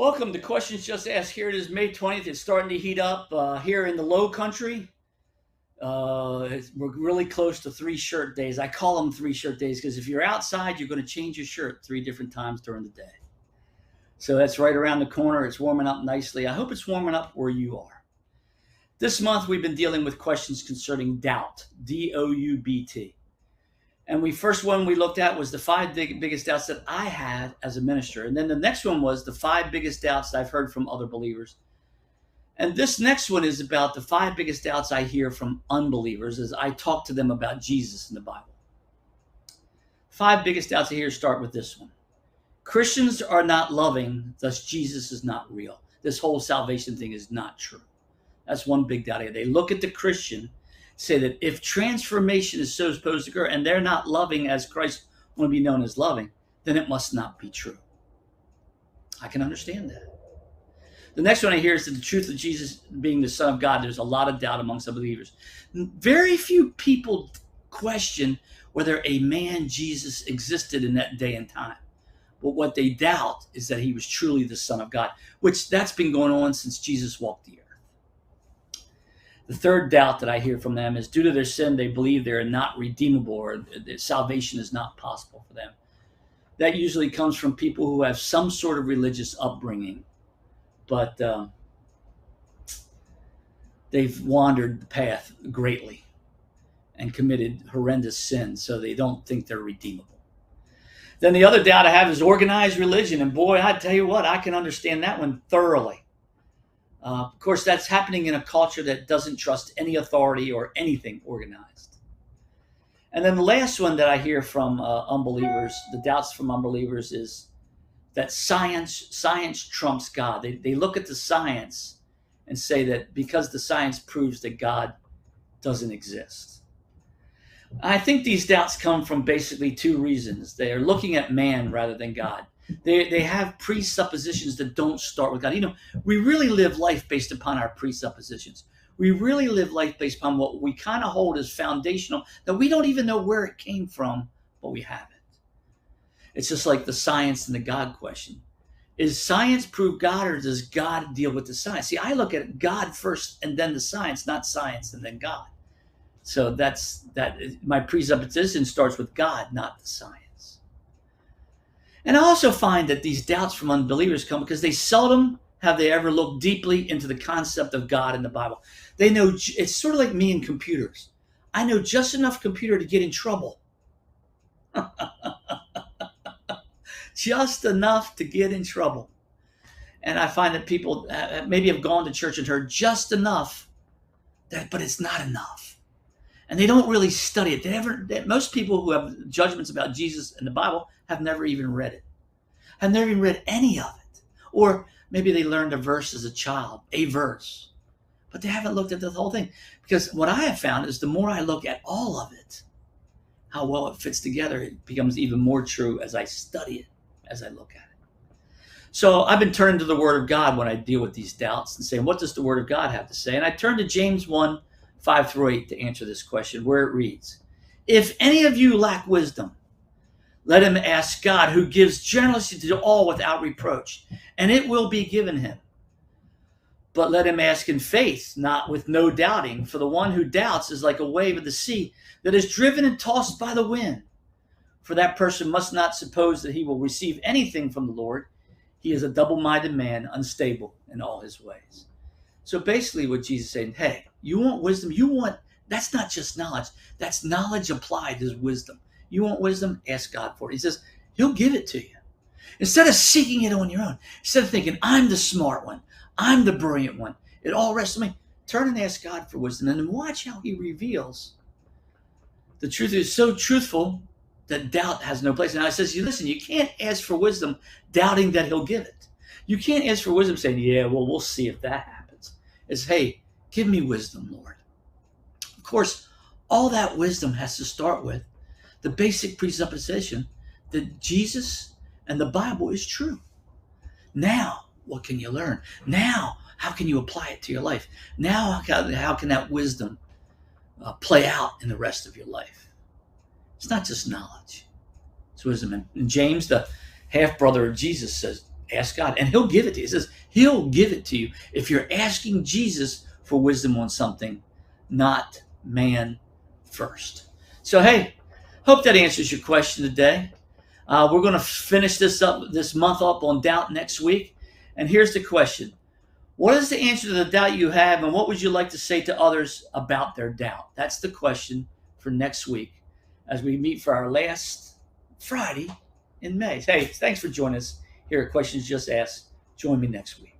Welcome to Questions Just Asked. Here it is, May 20th. It's starting to heat up here in the low country. We're really close to 3 shirt days. I call them 3 shirt days because if you're outside, you're going to change your shirt 3 different times during the day. So that's right around the corner. It's warming up nicely. I hope it's warming up where you are. This month, we've been dealing with questions concerning doubt, D-O-U-B-T. And first one we looked at was the 5 biggest doubts that I had as a minister. And then the next one was the 5 biggest doubts that I've heard from other believers. And this next one is about the 5 biggest doubts I hear from unbelievers as I talk to them about Jesus in the Bible. 5 biggest doubts I hear start with this one. Christians are not loving, thus Jesus is not real. This whole salvation thing is not true. That's one big doubt I hear. They look at the Christian, say that if transformation is so supposed to occur and they're not loving as Christ want to be known as loving, then it must not be true. I can understand that. The next one I hear is that the truth of Jesus being the Son of God, there's a lot of doubt amongst the believers. Very few people question whether a man Jesus existed in that day and time. But what they doubt is that he was truly the Son of God, which that's been going on since Jesus walked the earth. The third doubt that I hear from them is due to their sin, they believe they're not redeemable or that salvation is not possible for them. That usually comes from people who have some sort of religious upbringing, but they've wandered the path greatly and committed horrendous sins, so they don't think they're redeemable. Then the other doubt I have is organized religion. And boy, I tell you what, I can understand that one thoroughly. Of course, that's happening in a culture that doesn't trust any authority or anything organized. And then the last one that I hear from unbelievers, the doubts from unbelievers, is that science trumps God. They look at the science and say that because the science proves that God doesn't exist. I think these doubts come from basically 2 reasons. They are looking at man rather than God. They have presuppositions that don't start with God. You know, we really live life based upon our presuppositions. We really live life based upon what we kind of hold as foundational, that we don't even know where it came from, but we have it. It's just like the science and the God question. Is science prove God, or does God deal with the science? See, I look at God first and then the science, not science and then God. So that's my presupposition starts with God, not the science. And I also find that these doubts from unbelievers come because they seldom have they ever looked deeply into the concept of God in the Bible. They know it's sort of like me and computers. I know just enough computer to get in trouble. Just enough to get in trouble. And I find that people maybe have gone to church and heard just enough, but it's not enough. And they don't really study it. Most people who have judgments about Jesus and the Bible have never even read it, have never even read any of it. Or maybe they learned a verse as a child, a verse, but they haven't looked at the whole thing. Because what I have found is the more I look at all of it, how well it fits together, it becomes even more true as I study it, as I look at it. So I've been turning to the Word of God when I deal with these doubts and saying, what does the Word of God have to say? And I turn to James 1, 5-8 to answer this question, where it reads, if any of you lack wisdom, let him ask God, who gives generously to all without reproach, and it will be given him. But let him ask in faith, not with no doubting, for the one who doubts is like a wave of the sea that is driven and tossed by the wind. For that person must not suppose that he will receive anything from the Lord. He is a double-minded man, unstable in all his ways. So basically what Jesus is saying, hey, you want wisdom? That's not just knowledge. That's knowledge applied as wisdom. You want wisdom? Ask God for it. He says, he'll give it to you. Instead of seeking it on your own, instead of thinking, I'm the smart one, I'm the brilliant one, it all rests on me, turn and ask God for wisdom and then watch how he reveals. The truth is so truthful that doubt has no place. And I says, listen, you can't ask for wisdom doubting that he'll give it. You can't ask for wisdom saying, yeah, well, we'll see if that happens. It's, hey, give me wisdom, Lord. Of course, all that wisdom has to start with the basic presupposition that Jesus and the Bible is true. Now, what can you learn? Now, how can you apply it to your life? Now, how can that wisdom play out in the rest of your life? It's not just knowledge. It's wisdom. And James, the half-brother of Jesus, says, Ask God, and he'll give it to you. It says he'll give it to you if you're asking Jesus for wisdom on something, not man first. So, hey, hope that answers your question today. We're going to finish this month up on doubt next week. And here's the question. What is the answer to the doubt you have, and what would you like to say to others about their doubt? That's the question for next week as we meet for our last Friday in May. Hey, thanks for joining us here at Questions Just Asked. Join me next week.